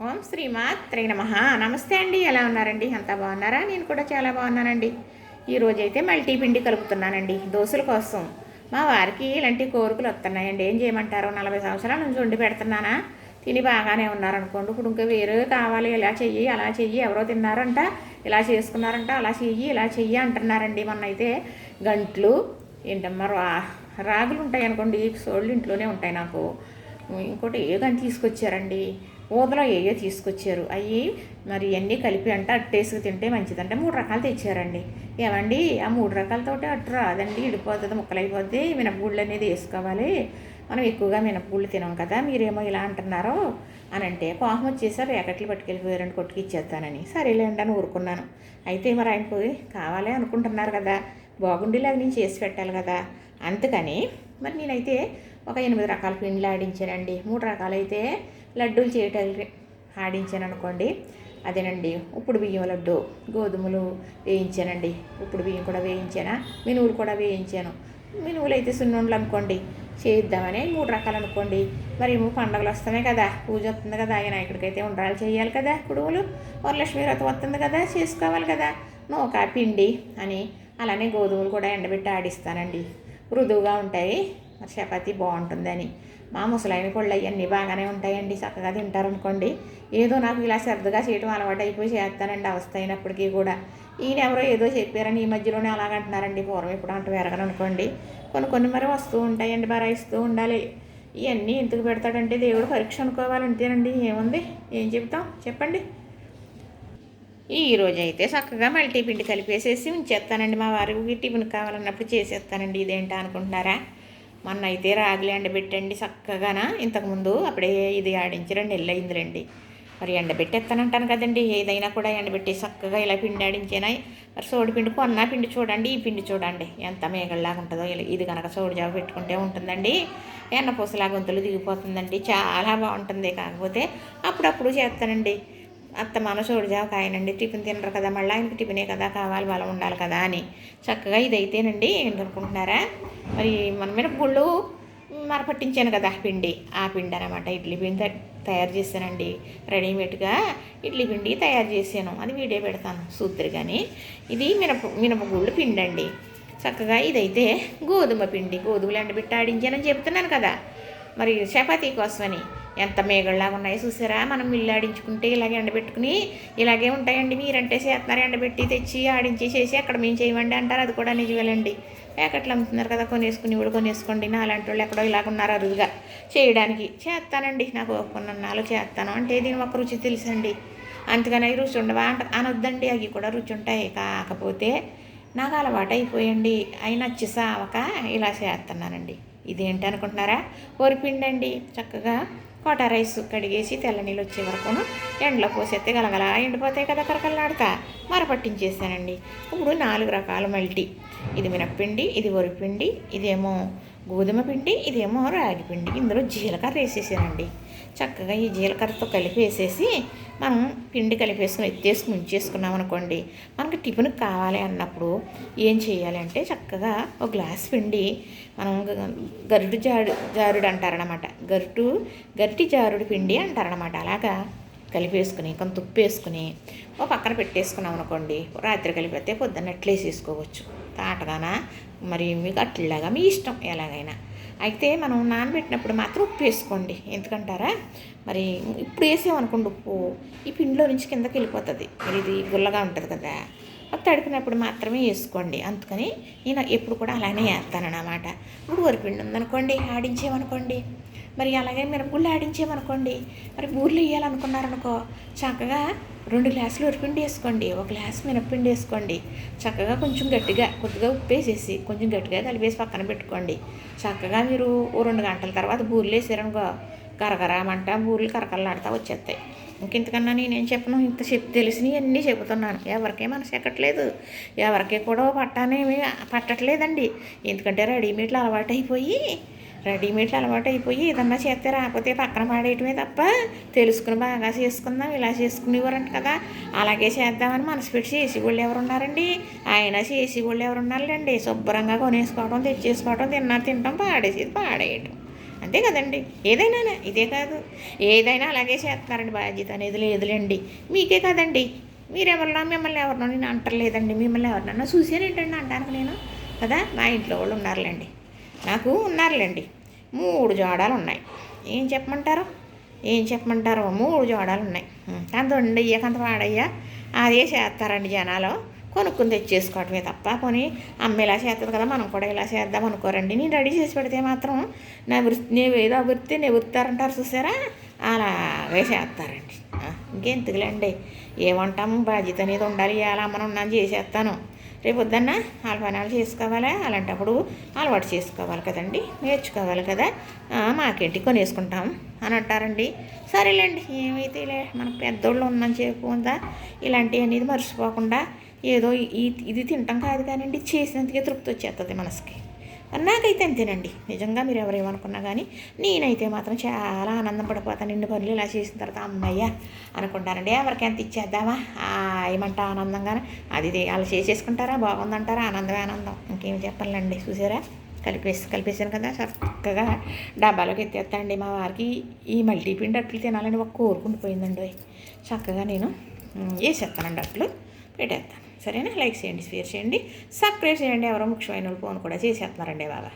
ఓం శ్రీమాత్రే నమః. నమస్తే అండి, ఎలా ఉన్నారండి? అంతా బాగున్నారా? నేను కూడా చాలా బాగున్నానండి. ఈరోజైతే మల్టీ పిండి కలుపుతున్నానండి దోశల కోసం. మా వారికి ఇలాంటి కోరికలు వస్తున్నాయండి. ఏం చేయమంటారు? 40 సంవత్సరాల నుంచి వండి పెడుతున్నానా, తిని బాగానే ఉన్నారనుకోండి. ఇప్పుడు ఇంకా వేరే కావాలి, ఇలా చెయ్యి అలా చెయ్యి, ఎవరో తిన్నారంట, ఇలా చేసుకున్నారంట, అలా చెయ్యి ఇలా చెయ్యి అంటున్నారండి. మొన్న అయితే గంట్లు ఏంటమ్మా రాగులు ఉంటాయి అనుకోండి, సోళ్ళు ఇంట్లోనే ఉంటాయి నాకు. ఇంకోటి ఏ గంట తీసుకొచ్చారండి, ఊదలో ఏయో తీసుకొచ్చారు. అవి మరి అన్నీ కలిపి అంటే అట్టేసుకు తింటే మంచిదంటే 3 రకాలు తెచ్చారండి. ఏమండి ఆ 3 రకాలతోటి అట్టు రాదండి, ఇడిపోతుంది, ముక్కలైపోద్ది. మినపగుళ్ళు అనేది వేసుకోవాలి, మనం ఎక్కువగా మినపగుళ్ళు తినాం కదా, మీరేమో ఇలా అంటున్నారో అని అంటే కోపం వచ్చేసారు. ప్యాకెట్లు పట్టుకెళ్ళిపోయారండి, కొట్టుకు ఇచ్చేస్తానని. సరేలేండి అని ఊరుకున్నాను. అయితే మరి ఆయన పోయి కావాలి అనుకుంటున్నారు కదా, బాగుండేలాగా నేను చేసి పెట్టాలి కదా, అందుకని మరి నేనైతే ఒక 8 రకాల పిండిలు ఆడించానండి. 3 రకాలైతే లడ్డూలు చేయటానికి ఆడించాను అనుకోండి. అదేనండి ఉప్పుడు బియ్యం లడ్డు, గోధుమలు వేయించానండి, ఉప్పుడు బియ్యం కూడా వేయించాను, మినువులు కూడా వేయించాను. మినువులు అయితే సున్నుండలు అనుకోండి చేయిద్దామని 3 రకాలు అనుకోండి. మరి ఏమో పండుగలు వస్తున్నాయి కదా, పూజ వస్తుంది కదా, ఆయన ఇక్కడికైతే ఉండాలి చేయాలి కదా, కుడుములు వరలక్ష్మి వ్రతం వస్తుంది కదా, చేసుకోవాలి కదా, నూక పిండి అని. అలానే గోధుమలు కూడా ఎండబెట్టి ఆడిస్తానండి, మృదువుగా ఉంటాయి, మరి చపాతీ బాగుంటుందని. మా ముసలాయన పళ్ళు అవన్నీ బాగానే ఉంటాయండి, చక్కగా తింటారనుకోండి. ఏదో నాకు ఇలా శ్రద్ధగా చేయడం అలవాటు అయిపోయి చేస్తానండి అవస్థ అయినప్పటికీ కూడా. ఈయన ఎవరో ఏదో చెప్పారని ఈ మధ్యలోనే అలాగంటున్నారండి. పూర్వం ఇప్పుడు అంటూ ఎరగను అనుకోండి. కొన్ని మరి వస్తూ ఉంటాయండి, బరాయిస్తూ ఉండాలి. ఇవన్నీ ఎందుకు పెడతాడంటే దేవుడు పరీక్ష అనుకోవాలంటేనండి. ఏముంది, ఏం చెప్తాం చెప్పండి. ఈరోజు అయితే చక్కగా మల్టీ పిండి కలిపేసేసి ఉంచేస్తానండి. మా వారికి టిఫిన్ కావాలన్నప్పుడు చేసేస్తానండి. ఇదేంటా అనుకుంటున్నారా, మొన్న అయితే రాగులు ఎండబెట్టండి చక్కగానా. ఇంతకుముందు అప్పుడే ఇది ఆడించి 2 నెలలు అయిందిలేండి. మరి ఎండబెట్టేస్తానంటాను కదండి, ఏదైనా కూడా ఎండబెట్టి చక్కగా ఇలా పిండి ఆడించేనా. మరి సోడి పిండి కొన్నా పిండి చూడండి, ఈ పిండి చూడండి ఎంత మేగల్లాగా ఉంటుందో. ఇది కనుక సోడి జావ పెట్టుకుంటే ఉంటుందండి, ఎన్నపూసలా గొంతులు దిగిపోతుందండి, చాలా బాగుంటుంది. కాకపోతే అప్పుడప్పుడు చేస్తానండి. అత్తమాన సోడిజావ కాయనండి, టిఫిన్ తినరు కదా, మళ్ళీ ఆయనకి టిఫినే కదా కావాలి, బలం ఉండాలి కదా అని చక్కగా ఇదైతేనండి. ఏంటనుకుంటున్నారా, మరి మన మినపగుళ్ళు మరపట్టించాను కదా పిండి, ఆ పిండి అనమాట. ఇడ్లీ పిండి తయారు చేశానండి, రెడీమేడ్గా ఇడ్లీ పిండి తయారు చేశాను. అది వీడియో పెడతాను చూద్దరు. కానీ ఇది మినపగుళ్ళు పిండి అండి. చక్కగా ఇదైతే గోధుమ పిండి, గోధుమలు ఎండబెట్టి ఆడించానని చెప్తున్నాను కదా. మరి చపాతీ కోసమని ఎంత మేగళ్ళలాగా ఉన్నాయో చూసారా. మనం మిల్లు ఆడించుకుంటే ఇలాగే ఎండబెట్టుకుని ఇలాగే ఉంటాయండి. మీరంటే చేస్తున్నారు, ఎండబెట్టి తెచ్చి ఆడించి చేసి అక్కడ మేము చేయమండి అంటారు. అది కూడా నిజమేలండి. ప్యాకెట్లు అమ్ముతున్నారు కదా, కొనేసుకుని కూడా కొనేసుకోండి. నా అలాంటి వాళ్ళు ఎక్కడో ఇలాగ ఉన్నారు అరుదుగా చేయడానికి. చేస్తానండి, నాకు కొన్నాళ్ళు చేస్తాను అంటే దీని ఒక రుచి తెలుసండి. అందుకని అవి రుచి ఉండవా అనొద్దండి, అవి కూడా రుచి ఉంటాయి. కాకపోతే నాకు అలవాటు అయిపోయండి, అవి నచ్చి సావక ఇలా చేస్తున్నానండి. ఇదేంటి అనుకుంటున్నారా, వరిపిండి అండి. చక్కగా కోటా రైస్ కడిగేసి తెల్ల నీళ్ళు వచ్చే వరకు ఎండలో పోసేస్తే గలగలా ఎండిపోతాయి కదా, కరకల్లాడుతా మరపట్టించేసానండి. ఇప్పుడు 4 రకాల మల్టీ. ఇది మినప్పిండి, ఇది వరిపిండి, ఇదేమో గోధుమ పిండి, ఇదేమో రాగి పిండి. ఇందులో జీలకర్ర వేసేసానండి. చక్కగా ఈ జీలకర్రతో కలిపి వేసేసి మనం పిండి కలిపేసుకుని ఎత్తేసుకుని ఉంచేసుకున్నాం అనుకోండి. మనకి టిఫిన్కి కావాలి అన్నప్పుడు ఏం చేయాలంటే చక్కగా ఒక గ్లాస్ పిండి మనం గరిటు జారుడు అంటారనమాట, గరిటి జారుడు పిండి అంటారనమాట. అలాగా కలిపేసుకుని కొంత ఉప్పు వేసుకుని ఓ పక్కన పెట్టేసుకున్నాం అనుకోండి. రాత్రి కలిపితే పొద్దున్న అట్లే వేసుకోవచ్చు తాటగానా, మరి మీకు అట్లాగా మీ ఇష్టం ఎలాగైనా. అయితే మనం నానబెట్టినప్పుడు మాత్రం ఉప్పు వేసుకోండి. ఎందుకంటారా, మరి ఇప్పుడు వేసామనుకోండి ఉప్పు ఈ పిండిలో నుంచి కిందకి వెళ్ళిపోతుంది. మరి ఇది గుల్లగా ఉంటుంది కదా, తడిపినప్పుడు మాత్రమే వేసుకోండి. అందుకని నేను ఎప్పుడు కూడా అలానే వేస్తానన్నమాట. ఇప్పుడు వరిపిండి ఉందనుకోండి, ఆడించేమనుకోండి, మరి అలాగే మినపగుళ్ళు ఆడించేమనుకోండి, మరి బూరెలు వేయాలనుకున్నారనుకో, చక్కగా 2 గ్లాసులు వరిపిండి వేసుకోండి, 1 గ్లాసు మినప్పిండి వేసుకోండి. చక్కగా కొంచెం గట్టిగా కొద్దిగా ఉప్పు వేసేసి కొంచెం గట్టిగా కలిపేసి పక్కన పెట్టుకోండి. చక్కగా మీరు 2 గంటల తర్వాత బూరెలు వేసారనుకో, కరకరామంట బూరెలు కరకరలాడుతూ వచ్చేస్తాయి. ఇంకెంతకన్నా నేనేం చెప్పను, ఇంత తెలిసినవి అన్నీ చెబుతున్నాను. ఎవరికే మనసు ఎక్కట్లేదు, ఎవరికే కూడా పట్టట్లేదండి. ఎందుకంటే రెడీమేడ్లు అలవాటు అయిపోయి ఏదన్నా చేస్తే రాకపోతే పక్కన పాడేయటమే తప్ప తెలుసుకుని బాగా చేసుకుందాం ఇలా చేసుకునేవారంట కదా, అలాగే చేద్దామని మనసు పెట్టి చేసి వాళ్ళు ఎవరున్నారండి. ఆయన చేసి వాళ్ళు ఎవరున్నారులేండి. శుభ్రంగా కొనేసుకోవడం, తెచ్చేసుకోవడం, తింటాం, పాడేసేది పాడేయటం. అంతే కదండి. ఏదైనా ఇదే కాదు, ఏదైనా అలాగే చేస్తున్నారండి. బాధ్యత అనేది లేదులేండి. మీకే కదండి. మీరెవరన్నా మిమ్మల్ని ఎవరినో నేను అంటలేదండి. మిమ్మల్ని ఎవరినన్నా చూసానేంటండి అంటానికి నేను కదా. మా ఇంట్లో వాళ్ళు ఉన్నారులేండి, నాకు ఉన్నారులేండి. 3 జోడాలు ఉన్నాయి. ఏం చెప్పమంటారు, ఏం చెప్పమంటారు? 3 జోడాలు ఉన్నాయి. అంత ఉండయ్యా అంత వాడయ్యా అదే చేస్తారండి జనాలు. కొనుక్కుని తెచ్చేసుకోవటమే తప్ప కొని అమ్మ ఇలా చేస్తుంది కదా మనం కూడా ఇలా చేద్దాం అనుకోరండి. నేను రెడీ చేసి పెడితే మాత్రం నా వృత్తి ఏదో వృత్తి నివృత్తారంటారు చూసారా, అలాగే చేస్తారండి. ఇంకెందుకులేండి, ఏమంటాము, బాధ్యత అనేది ఉండాలి. ఇలా అమ్మను ఉన్నాను చేసేస్తాను, రేపు వద్దన్నా వాళ్ళ పని చేసుకోవాలా, అలాంటప్పుడు అలవాటు చేసుకోవాలి కదండి, నేర్చుకోవాలి కదా. మాకేంటి కొనేసుకుంటాం అని అంటారండి. సరేలేండి, ఏమైతేలే మన పెద్దోళ్ళు ఉన్నని చెప్పుకుందా ఇలాంటివి అనేది మర్చిపోకుండా ఏదో ఇది తింటాం కాదు కానివ్వండి, చేసినందుకే తృప్తి వచ్చేస్తుంది మనసుకి. నాకైతే అంతేనండి. నిజంగా మీరు ఎవరేమనుకున్నా కానీ నేనైతే మాత్రం చాలా ఆనందం పడిపోతాను. ఇన్ని పనులు ఇలా చేసిన తర్వాత అమ్మయ్య అనుకుంటారండి. ఎవరికి ఎంత ఇచ్చేద్దామా ఏమంటా ఆనందంగానే అది వాళ్ళు చేసేసుకుంటారా, బాగుందంటారా, ఆనందమే ఆనందం. ఇంకేమి చెప్పాలండి. చూసారా, కలిపేసాను కదా, చక్కగా డబ్బాలోకి ఎత్తేస్తాండి. మా వారికి ఈ మల్టీపిండి అట్లు తినాలని ఒక కోరుకుండిపోయిందండి. చక్కగా నేను వేసేస్తానండి, అట్లు పెట్టేస్తాను. సరేనా, లైక్ చేయండి, షేర్ చేయండి, సబ్స్క్రైబ్ చేయండి. ఎవరో ముఖ్యమైన ఫోన్ కూడా చేసేస్తున్నారండి బాబా.